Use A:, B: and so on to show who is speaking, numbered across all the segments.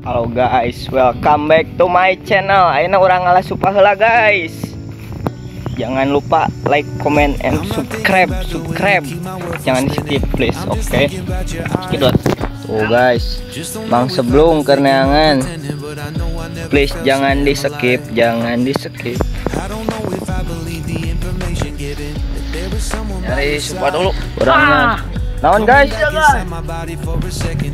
A: Halo guys, welcome back to my channel. Ayeuna urang ngalah heula guys. Jangan lupa like, comment, and subscribe. Jangan di skip please, oke? Skidot. Tuh guys, Mang Seblung keneangan. Please jangan di skip, Nyari supa dulu. Urangnya. Naon guys?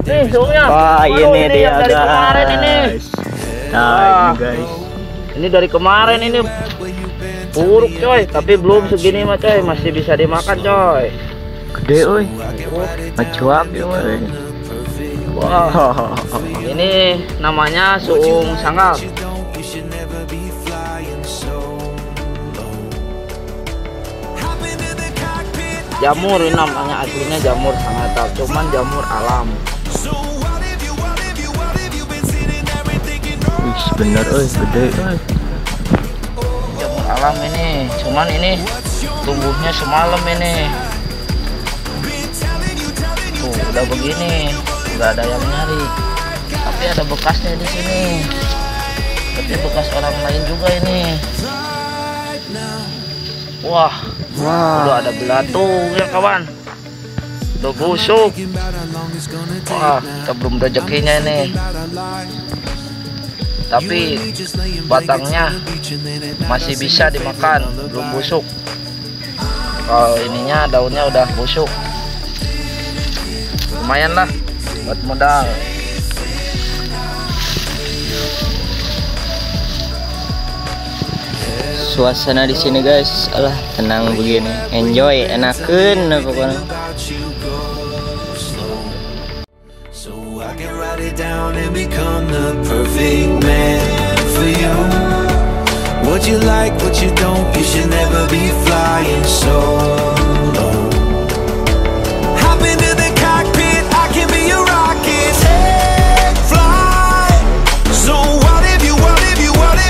B: Nih suhunya.
A: Wah ini dia
B: dari kemarin ini.
A: Nah ini guys.
B: Ini dari kemarin ini buruk coy, tapi belum segini mah coy, masih bisa dimakan coy.
A: Gede oi. Macuak ya oi.
B: Wah. Ini namanya suung sanggal. Jamur ini namanya, aslinya jamur sangatal, cuman jamur alam.
A: Wih bener gede
B: Jamur alam ini, cuman ini tumbuhnya semalam ini. Tuh udah begini, nggak ada yang nyari. Tapi ada bekasnya di sini. Tapi bekas orang lain juga ini. Wah. Udah ada belatung ya kawan. Udah busuk. Wah, kita belum rezekinya ini. Tapi batangnya masih bisa dimakan, belum busuk. Kalau ininya daunnya udah busuk. Lumayan lah buat modal.
A: Suasana di sini guys, alah tenang begini, enjoy, enakeun pokoknya.
C: So I can write it down and become the perfect man for you. What you like, what you don't, you should never be flying solo. Hop into the cockpit, I can be your rocket. Take flight. So what have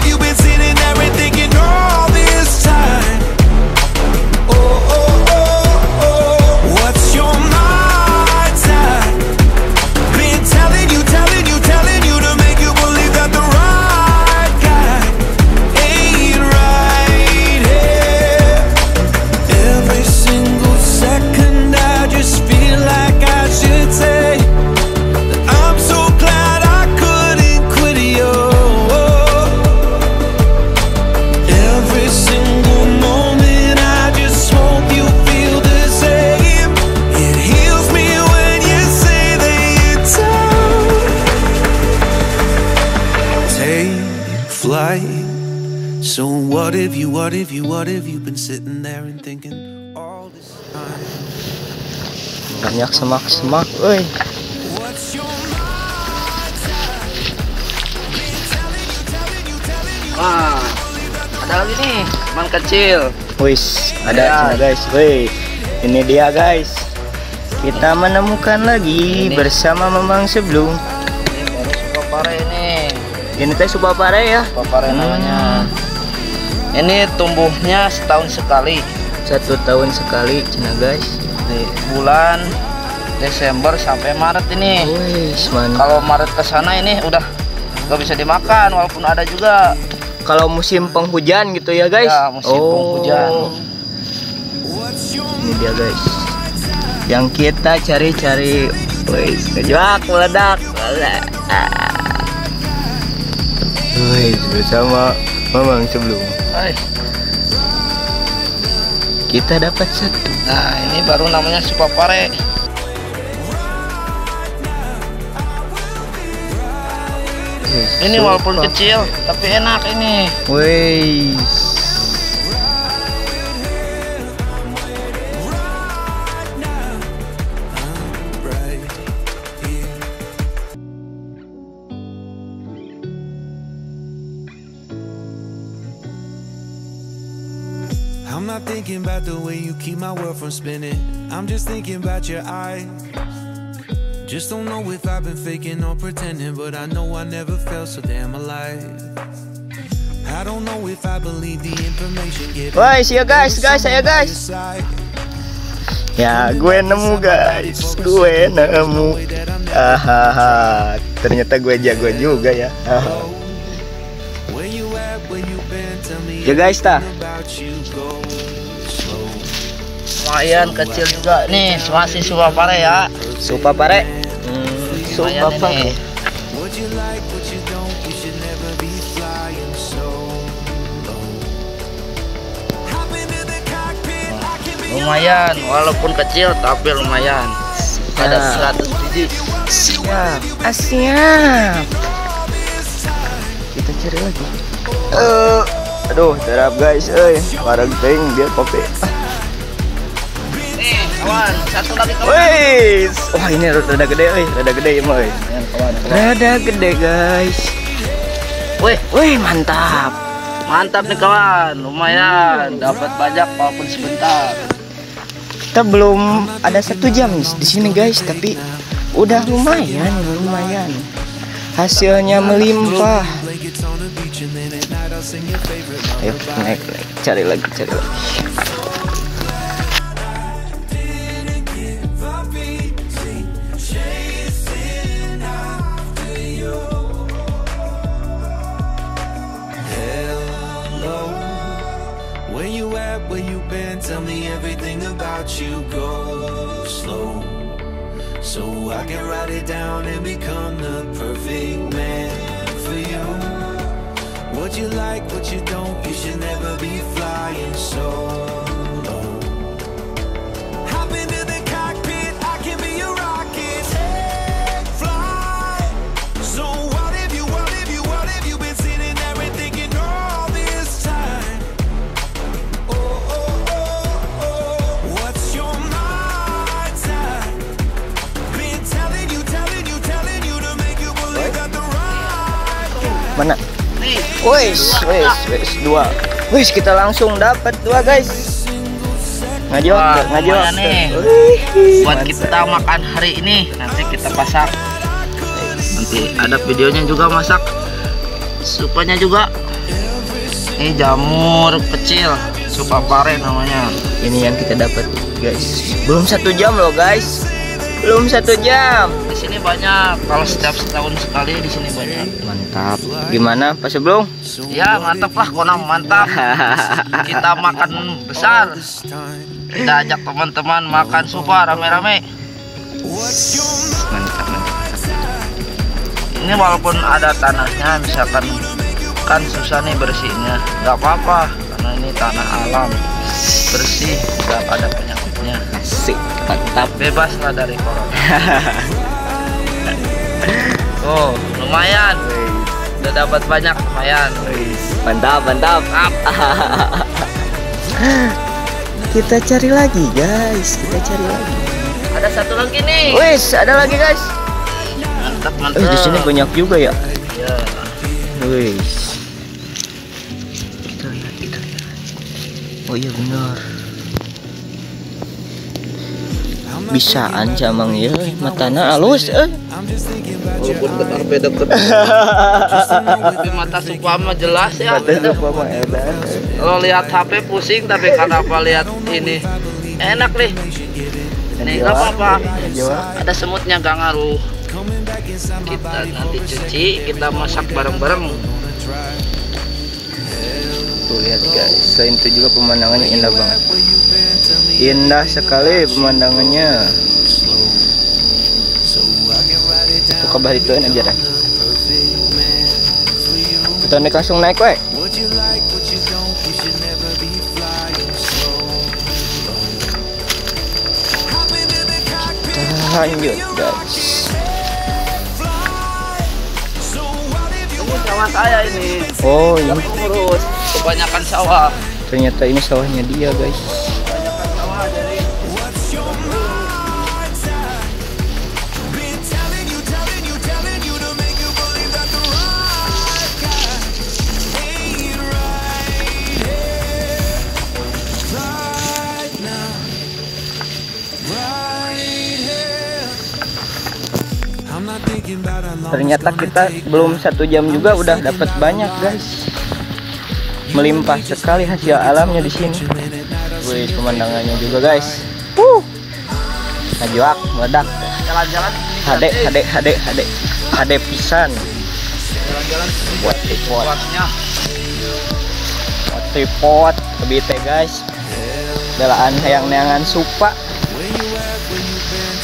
C: you been sitting there and thinking all this time? What's your mind type? Been telling you to make you believe that the right guy ain't right here. Every single second I just feel like I should say that I'm so glad I couldn't quit you. Every single moment I just hope you feel the same. It heals me when you say that you're down. Take flight. So what if you been sitting there and thinking all this time?
A: Banyak semak, oi.
C: What's your mind type? Been telling you.
B: Wah, ada lagi nih, teman kecil.
A: Wis, ada
B: Ya.
A: sana guys. Woi, ini dia guys. Kita menemukan lagi bersama Mamang Seblung.
B: Ini baru suka pare ini.
A: Ini teh supa pare ya.
B: Suka pare namanya. Ini tumbuhnya setahun sekali.
A: 1 tahun sekali, cina guys.
B: Di bulan Desember sampai Maret ini.
A: Wis, mantap.
B: Kalau Maret ke sana ini udah nggak bisa dimakan, walaupun ada juga.
A: Kalau musim penghujan gitu ya guys.
B: Ya, musim penghujan.
A: Ini dia guys. Yang kita cari-cari. Wis, kejuak meledak. Wis, bersama Mamang Seblung.
B: Hai.
A: Kita dapat 1.
B: Nah, ini baru namanya supa pare. Ini walaupun kecil tapi enak ini.
A: Wis.
C: I'm not thinking about the way you keep my world from spinning. I'm just thinking about your eyes. Just don't know if I've been faking or pretending, but I know I never felt so damn alive. I don't know if I believe the information given.
A: Woi, ya guys, saya guys. Ya, gue nemu guys. Hahaha, ternyata gue jago juga ya. Ya guys, tah.
B: Lumayan kecil juga nih, masih supa pare ya.
A: Supa pare. Supa pare.
B: Lumayan, walaupun kecil tapi lumayan. Ada 100 biji.
A: Siap, siap. Kita cari lagi. Aduh, terap guys, barang ting dia kopi.
B: Nih, kawan, satu lagi kawan.
A: Wih, wah ini rada gede, rada gede ya, Moy. Rada gede guys. Wih, mantap.
B: Mantap nih kawan, lumayan, dapat banyak walaupun sebentar.
A: Kita belum ada 1 jam di sini guys, tapi udah lumayan. Hasilnya melimpah. Ayo naik lagi, cari lagi.
C: Where you been? Tell me everything about you. Go slow, so I can write it down and become the perfect man for you. What you like, what you don't, you should never be flying solo. Hop into the cockpit, I can be your rocket. Take flight. So what have you been sitting there and thinking all this time? What's your mind time? Been telling you to make you believe that the right guy.
A: Mana?
B: Nih,
A: Wis, 2. Wis, kita langsung dapat 2 guys. Ngajok
B: nih. Buat kita makan hari ini, nanti kita pasak. Nanti ada videonya juga masak. Supanya juga. Ini jamur kecil, supa pare namanya.
A: Ini yang kita dapat guys. Belum 1 jam loh guys. Belum 1 jam.
B: Di sini banyak. Kalau setiap setahun sekali di sini banyak.
A: Mantap. Gimana Pak Sebelum?
B: Ya mantap lah, konam mantap. Kita makan besar. Kita ajak teman-teman makan supa rame-rame.
A: Mantap.
B: Ini walaupun ada tanahnya, misalkan kan susah nih bersihnya, nggak apa-apa karena ini tanah alam, bersih, nggak ada penyakitnya.
A: Asik, mantap.
B: Bebas lah dari corona. Oh, lumayan. Udah dapat banyak, lumayan.
A: Mantap. Kita cari lagi guys,
B: Ada satu lagi nih.
A: Wis, ada lagi guys.
B: Mantap.
A: Di sini banyak juga ya.
B: Ya.
A: Wis. Kita lihat. Oh iya benar. Bisaan camang ya, matana halus
B: Walaupun deket. Tapi mata supa mah jelas ya. Kalau lihat HP pusing, tapi kenapa lihat ini enak nih. Ini nggak apa-apa. Ada semutnya gak ngaruh. Kita nanti cuci, kita masak bareng-bareng.
A: Tuh lihat guys, selain itu juga pemandangannya indah banget. Indah sekali pemandangannya. Itu kabar itu aja dah. Kita langsung naik weh. Kita lanjut guys.
B: Ini sawah saya ini.
A: Oh ini
B: Urus kebanyakan sawah.
A: ternyata ini sawahnya dia guys.
B: Kebanyakan sawah jadi.
A: Ternyata kita belum 1 jam juga udah dapat banyak guys. Melimpah sekali hasil alamnya di sini. Wih, pemandangannya juga guys. Najuak meledak.
B: Jalan-jalan
A: HD pisan.
B: Jalan-jalan
A: Buat tripod.
B: buatnya.
A: Buat tripod lebih teh guys. Belaan hayang neangan supa.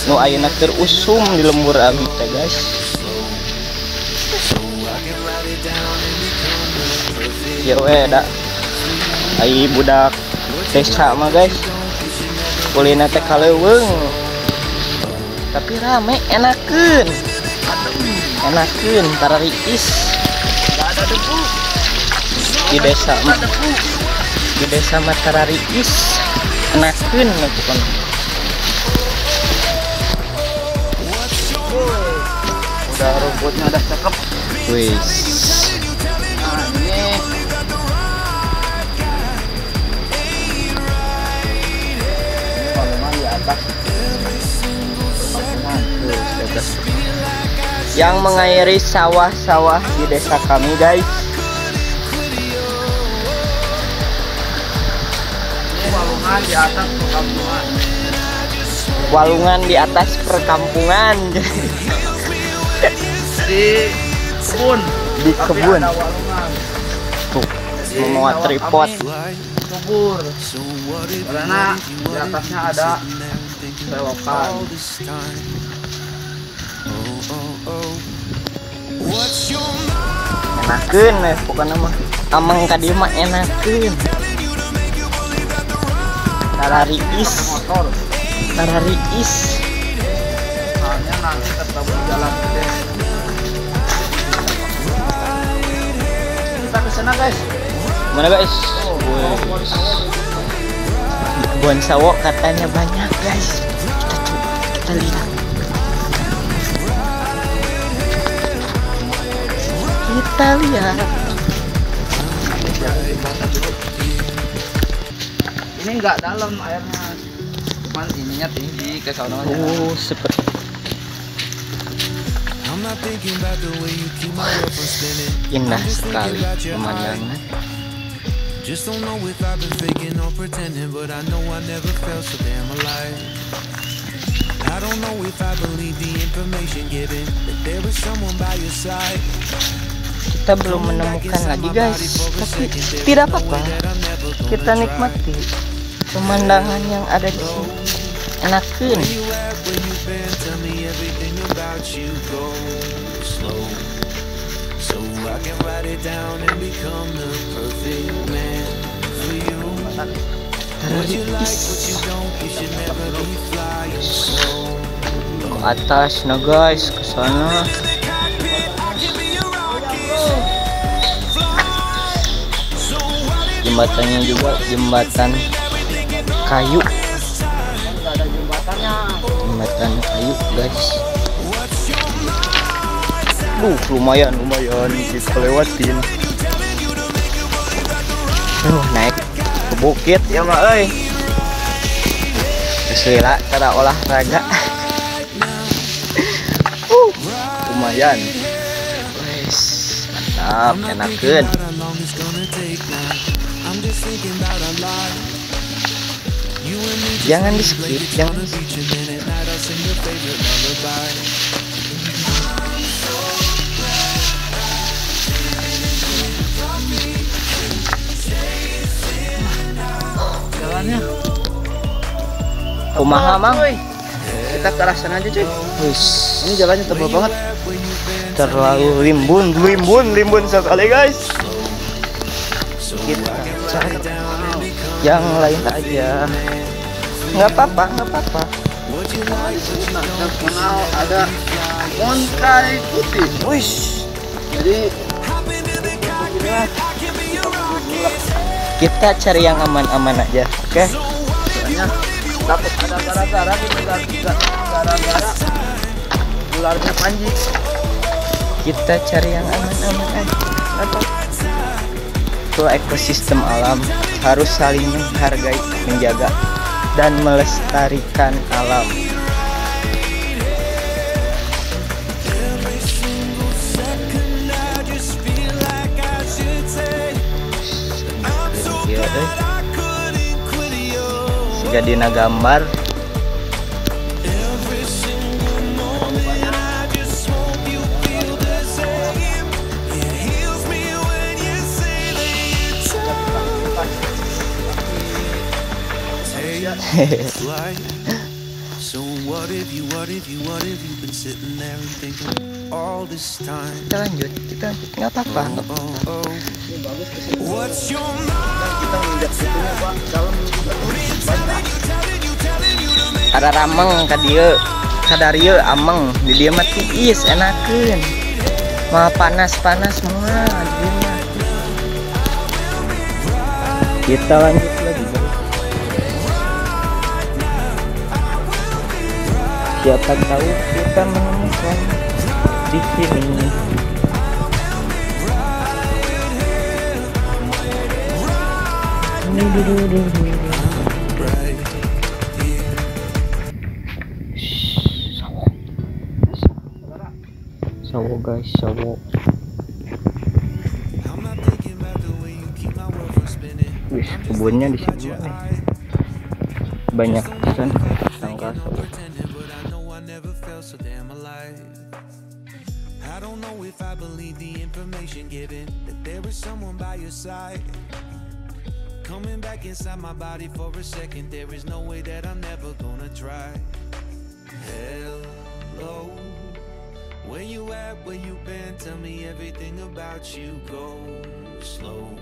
A: Nu ayeuna keur usum di lembur abi teh guys. Ya we da. Ai budak desa mah guys. Kulina teh kaleuweung. Tapi rame enakeun. Enakeun tara riis.
B: Enggak ada debu.
A: Di desa mah.
B: Ada debu.
A: Di desa mah tara riis. Enakeun bukan.
B: Udah rumputnya udah cakep.
A: Wis.
B: Nah, ini memang di atas.
A: Yang mengairi sawah-sawah di desa kami guys.
B: Ini walungan di atas perkampungan.
A: Walungan di atas perkampungan.
B: Di kebun.
A: Di
B: Tapi
A: kebun.
B: ada walungan.
A: Tuh,
B: Jadi
A: memuat
B: sawah
A: tripod.
B: kami subur. Karena di atasnya ada selokan.
A: Enakeun pokoknya mah. Amang ka dieu mah enakeun. Tara riis.
B: Motor.
A: Tara riis.
B: Soalnya nanti ketemu di jalan gede. Kita kesana guys.
A: Mana guys? Di kebun sawo katanya banyak guys. Kita lihat. Kita lihat.
B: Ini enggak dalam airnya. Cuman ininya tinggi ke sana.
A: Oh, seperti indah sekali pemandangan.
C: Just don't know if I've been faking or pretending, but I know I never felt so damn alive. I don't know if I believe the information given, that there is someone by your side.
A: Kita belum menemukan lagi guys, tapi tidak apa-apa. Kita nikmati pemandangan yang ada di sini. Enakeun.
C: Tell me everything about you goes slow, so I can write it down and become the perfect man for you. What you like, what you don't, you should never be flying slow.
A: Ke atas nah guys, ke sana. Jembatannya juga jembatan kayu.
B: Ada jembatannya.
A: Jembatan kayu guys. Lumayan kita lewatin. Naik ke bukit ya mak euy. Geus cara olahraga. Lumayan. Wes, mantap, enakeun. Jangan di skip, jangan di skip.
B: Jalannya.
A: Kumaha mang?
B: Kita ke arah sana aja cuy.
A: Wis,
B: Ini jalannya tebal banget.
A: terlalu limbun sekali guys. Kita cari yang lain aja. Nggak apa-apa.
B: Terkenal ada Monkai Putih.
A: Wish.
B: Jadi
A: Kita cari yang aman-aman aja, oke?
B: soalnya takut ada gara-gara gitu, gara-gara ularnya Panji.
A: Kita cari yang aman-aman aja. Apa? Itu ekosistem alam harus saling menghargai, menjaga, dan melestarikan alam. Siga dina gambar
C: life. So what if you've been sitting there and thinking all this time?
A: Kita lanjut, nggak apa-apa.
C: What's your
A: Ada rameng kadieu, kadarieu ameng, di dia mah tiis enakeun. Mah panas-panas mah di mah. Kita lanjut lagi, guys. Siapa tahu kita menemukan di sini. Sawo guys, sawo. Wih, kebunnya di situ nih. Banyak pisan sangka sawo.
C: I don't know if I believe the information given that there is someone by your side. Coming back inside my body for a second, there is no way that I'm never gonna try. Hello, where you at, where you been, tell me everything about you. Go slow,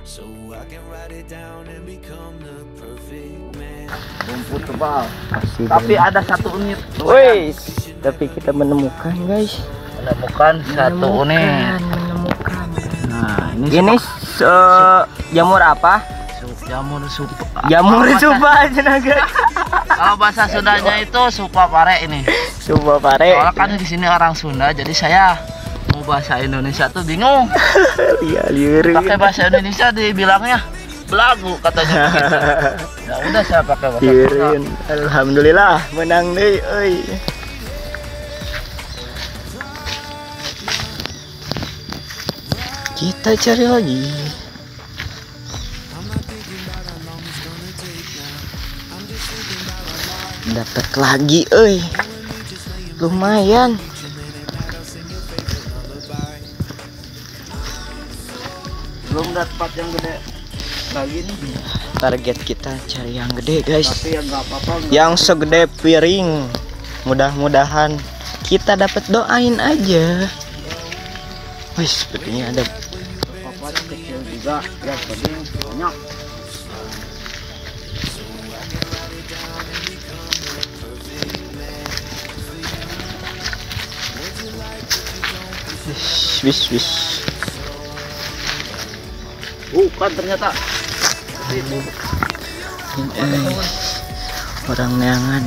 C: so I can write it down and become the perfect man.
B: Rumput tebal.
A: Masih
B: Tapi
A: banyak.
B: ada satu unit.
A: Wih, tapi kita menemukan guys.
B: Menemukan satu unit.
A: Menemukan.
B: Nah,
A: Ini jamur apa?
B: jamur supa.
A: Jamur supa aja naga.
B: Kalau bahasa Sundanya itu supa pare ini.
A: Supa pare.
B: Soalnya kan di sini orang Sunda, jadi saya mau bahasa Indonesia tuh bingung.
A: Iya, lirik.
B: Pakai bahasa Indonesia dibilangnya belagu katanya begitu. Ya udah saya pakai bahasa Sunda.
A: Kirin. Alhamdulillah menang deh, euy. Kita cari lagi. Dapat lagi, euy. Lumayan.
B: Belum dapat yang gede lagi nih.
A: Target kita cari yang gede, guys.
B: Tapi ya nggak apa-apa.
A: Yang segede piring. Mudah-mudahan kita dapat, doain aja. Wih, sepertinya ada.
B: Apa kecil juga, ya penting banyak.
A: Wis.
B: Kan ternyata
A: orang neangan.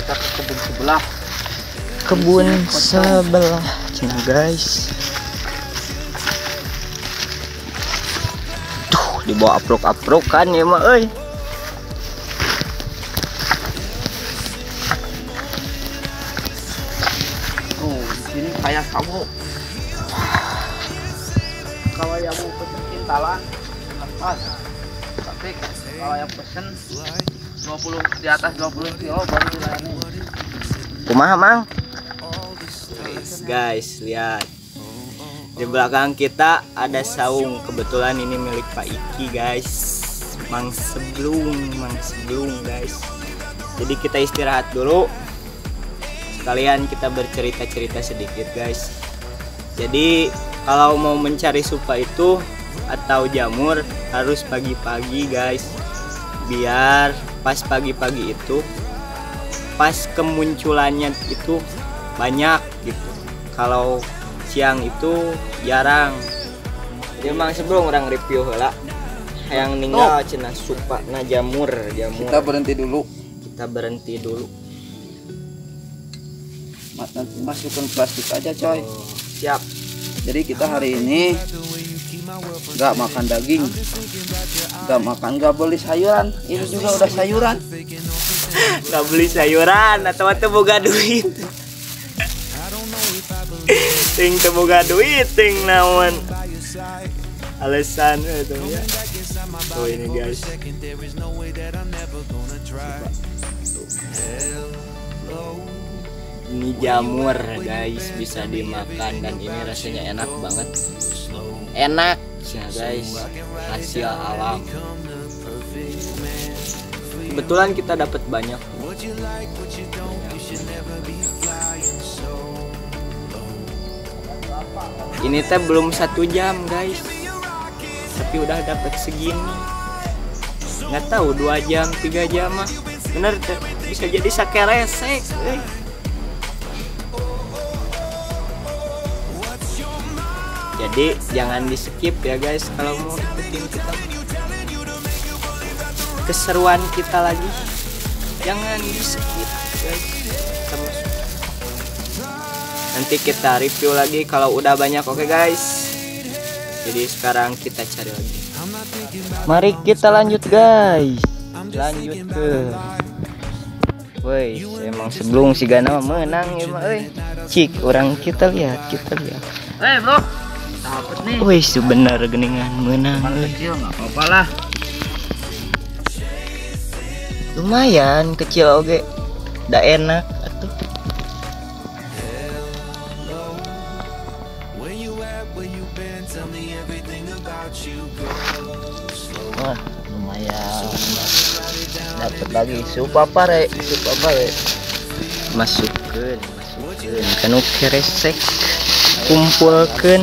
B: kita ke kebun sebelah.
A: Kebun sebelah, cina guys. Tuh, dibawa aprok kan ya mah, euy.
B: Oh, di sini kayak kamu. Kalau yang mau pesen kintalan pas. Tapi kalau yang pesen 20 di atas 20 kilo baru dilayani.
A: Kumaha, Mang? Guys, lihat. Di belakang kita ada saung. Kebetulan ini milik Pak Iki, guys. Mang Seblung, guys. Jadi kita istirahat dulu. Sekalian kita bercerita-cerita sedikit, guys. Jadi kalau mau mencari supa itu atau jamur harus pagi-pagi, guys. Biar pas pagi-pagi itu, pas kemunculannya itu banyak gitu. Kalau siang itu jarang. Dia Mang Seblung orang review heula. Yang ninggal cenah supa na jamur.
B: Kita berhenti dulu. Nanti masukkan plastik aja, coy.
A: Siap.
B: Jadi kita hari ini nggak makan daging, nggak beli sayuran. Ini juga udah sayuran.
A: Nggak beli sayuran atau boga duit. Ting teu boga duit ting naon. alasan itu ya. Tuh ini guys. Ini jamur guys, bisa dimakan dan ini rasanya enak banget. Enak ya guys, hasil alam. Kebetulan kita dapat banyak. Ini teh belum 1 jam guys, tapi udah dapat segini. Nggak tahu 2 jam 3 jam mah bener teh bisa jadi sake resek. Jadi jangan di skip ya guys kalau mau ikutin kita keseruan kita lagi, jangan di skip guys. Nanti kita review lagi kalau udah banyak, oke guys. Jadi sekarang kita cari lagi. Mari kita lanjut guys. Lanjut ke. Woi, emang sebelum si Gana menang ya mah euy. Cik, orang kita lihat.
B: Bro. Dapet nih.
A: Woi, sebenar geningan menang euy.
B: Kecil enggak apa-apa lah.
A: Lumayan kecil oge. Da enak atuh. Wah, lumayan. Dapat lagi supapare. Masukkeun. Kanu keresek. Kumpulkeun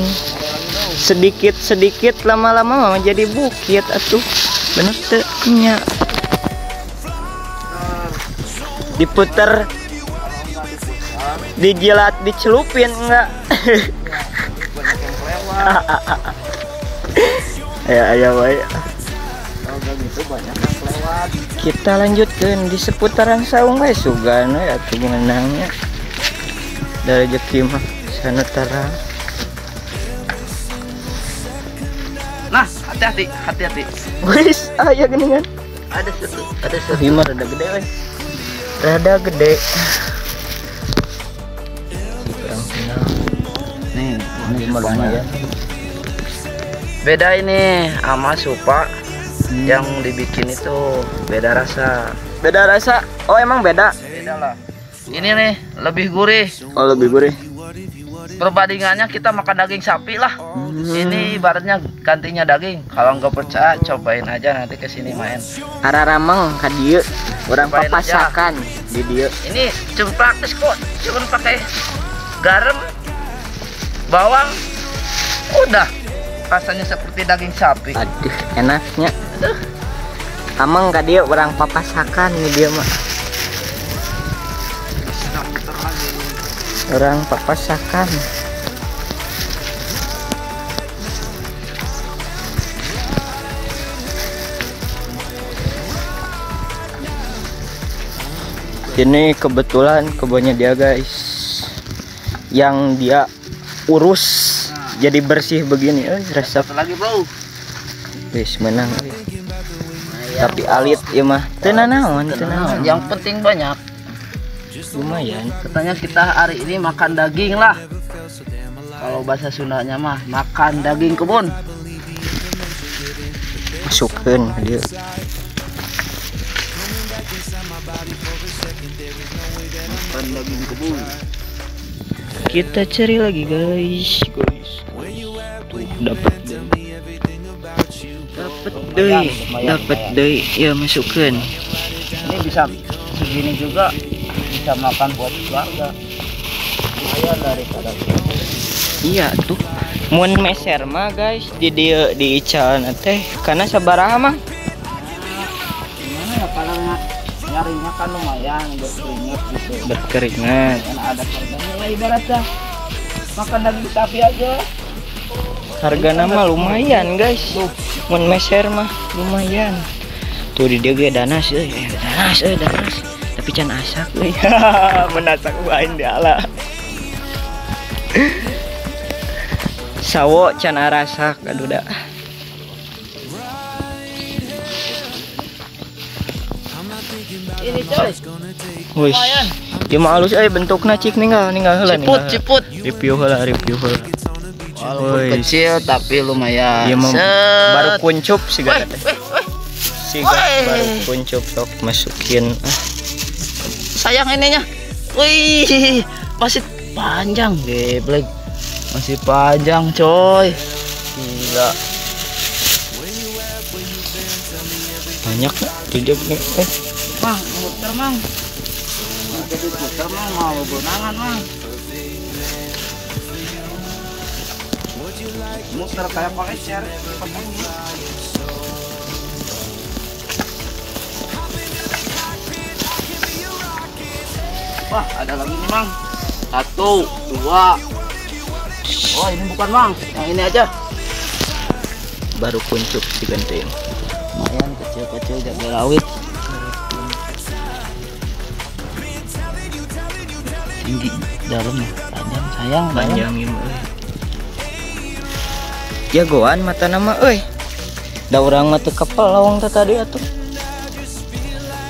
A: sedikit lama-lama jadi bukit atuh. Bener teu nya. Diputer, dijilat, dicelupin enggak? Ya baik. Kita lanjutkan di seputaran saung guys, sugan ya tuh menangnya. Dari rezeki mah sanutara.
B: Nah, hati-hati.
A: Wis, aya geningan.
B: Ada satu.
A: Himar rada gede we. Rada gede. Kurang final.
B: Nih,
A: Ini lumayan.
B: Beda ini sama supa yang dibikin itu beda rasa.
A: Beda rasa? Oh emang beda?
B: Beda lah. Ini nih lebih gurih.
A: Oh lebih gurih.
B: Perbandingannya kita makan daging sapi lah. Ini ibaratnya gantinya daging. Kalau nggak percaya cobain aja nanti kesini main.
A: Araramang ka dieu, urang
B: Cobain
A: papasakan di dieu.
B: Ini cuma praktis kok, cuma pakai garam, bawang, udah rasanya seperti daging sapi.
A: Aduh, enaknya. Amang ka dieu urang papasakan nih dia mah. Orang papasakan. Ini kebetulan kebunnya dia guys, yang dia urus jadi bersih begini. Rasa
B: lagi bro.
A: Wis menang. Tapi alit ya mah tenanawan.
B: Yang penting banyak.
A: Lumayan.
B: Katanya kita hari ini makan daging lah. Kalau bahasa Sundanya mah makan daging kebun.
A: Masukkan dia.
B: Makan daging kebun.
A: Kita cari lagi guys. Tuh dapat deh. Ya masukkan.
B: Ini bisa segini juga. Bisa makan buat keluarga. Lumayan daripada.
A: Iya tuh. Mun meser mah guys di dia di ical teh karena sabaraha mah.
B: Gimana ya kalau nyarinya kan lumayan berkeringat gitu.
A: Berkeringat.
B: Karena ada harganya lah ibaratnya. Makan daging sapi aja.
A: Harga nama lumayan guys. Mun meser mah lumayan. Tuh di dia ge danas danas. Tapi can asak euy. Menasak wain diala. Sawo can arasak aduh da.
B: Ini coy.
A: Wih. Dia mah alus bentukna cik ninggal heula
B: Ciput.
A: Review heula.
B: Walaupun
A: Wih.
B: kecil tapi lumayan.
A: Iya,
B: Set.
A: baru kuncup sih
B: Weh,
A: gak sih baru kuncup sok masukin.
B: sayang ininya. Wih, masih panjang geblek. Masih panjang coy. Gila.
A: Banyak tidak nih.
B: Mang, muter mang. Jadi muter mang mau bonangan mang. Muter kayak pakai share. Wah, ada lagi nih mang. 1, 2. Oh, ini bukan mang, yang ini aja.
A: Baru kuncup sih gantiin.
B: Lumayan kecil-kecil jaga rawit. Tinggi dalamnya panjang sayang
A: Panjangin jagoan mata nama da orang mata kapal lawang tadi atuh.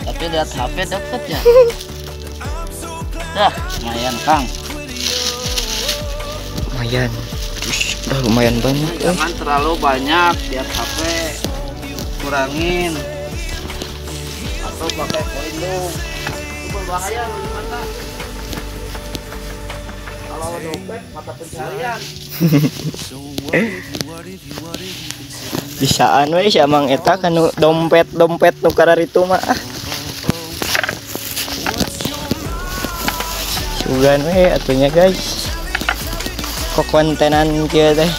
B: Tapi lihat HP deket ya. Dah lumayan Kang.
A: Lumayan. Udah lumayan banyak.
B: Jangan terlalu banyak lihat HP, kurangin atau pakai koin dong. Itu berbahaya loh di mata. Kalau dompet mata pencarian.
A: Bisaan we si Amang eta kan dompet nu kararitu mah. Sugan we atunya guys. Kok kontenan kieu teh.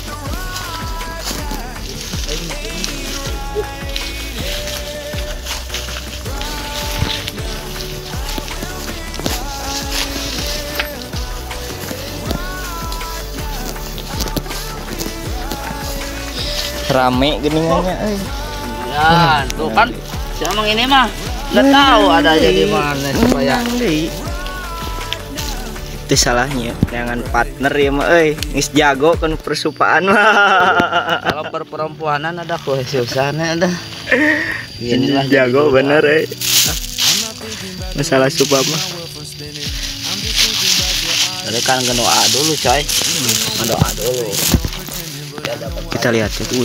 A: Rame geningannya
B: Ya, tuh kan si Amang ini mah nggak tahu adanya di mana supaya
A: itu salahnya jangan partner ya mah ngis jago kan persupaan mah.
B: kalau perempuanan ada kehususannya ada.
A: Inilah jago bener masalah supa mah.
B: Jadi kan doa dulu coy. Doa dulu.
A: Kita lihat itu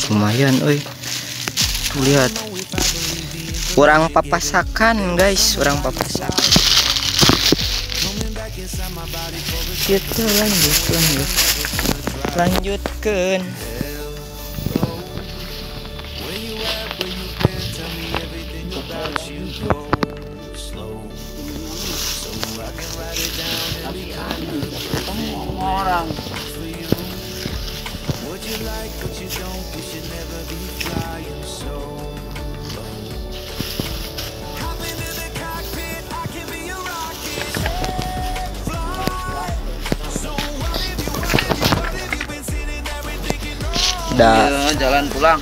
A: lumayan tuh lihat kurang papasakan guys, kurang papasakan. Kita lanjutkan
B: orang. Jalan pulang.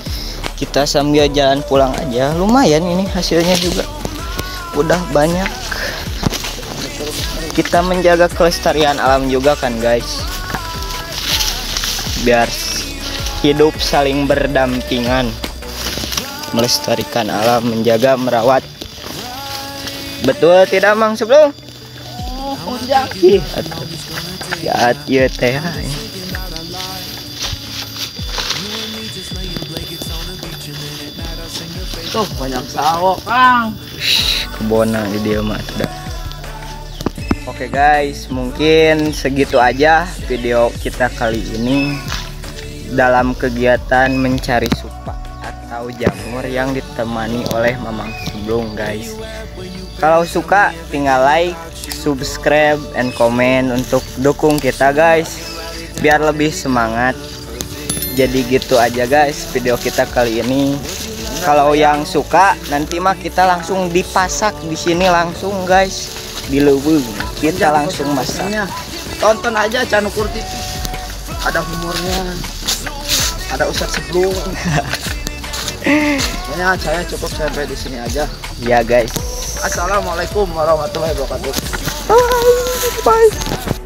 A: Kita sambil jalan pulang aja, lumayan ini hasilnya juga udah banyak. Kita menjaga kelestarian alam juga kan guys, biar hidup saling berdampingan, melestarikan alam, menjaga, merawat. Betul tidak Mang Sebelum? Jahat ya teh.
B: Tuh banyak sawo Kang.
A: Kebona di dia mah tidak. Oke guys, mungkin segitu aja video kita kali ini dalam kegiatan mencari supa atau jamur yang ditemani oleh Mamang Sebelum guys. Kalau suka tinggal like, subscribe, and comment untuk dukung kita guys, biar lebih semangat. Jadi gitu aja guys video kita kali ini. Kalau yang suka nanti mah kita langsung dipasak di sini langsung guys, di lubung kita langsung masak.
B: Tonton aja channel Kurti, ada humornya, ada Ustadz Sebelum. Ya, saya cukup sampai di sini aja.
A: Ya guys.
B: Assalamualaikum warahmatullahi wabarakatuh.
A: Bye.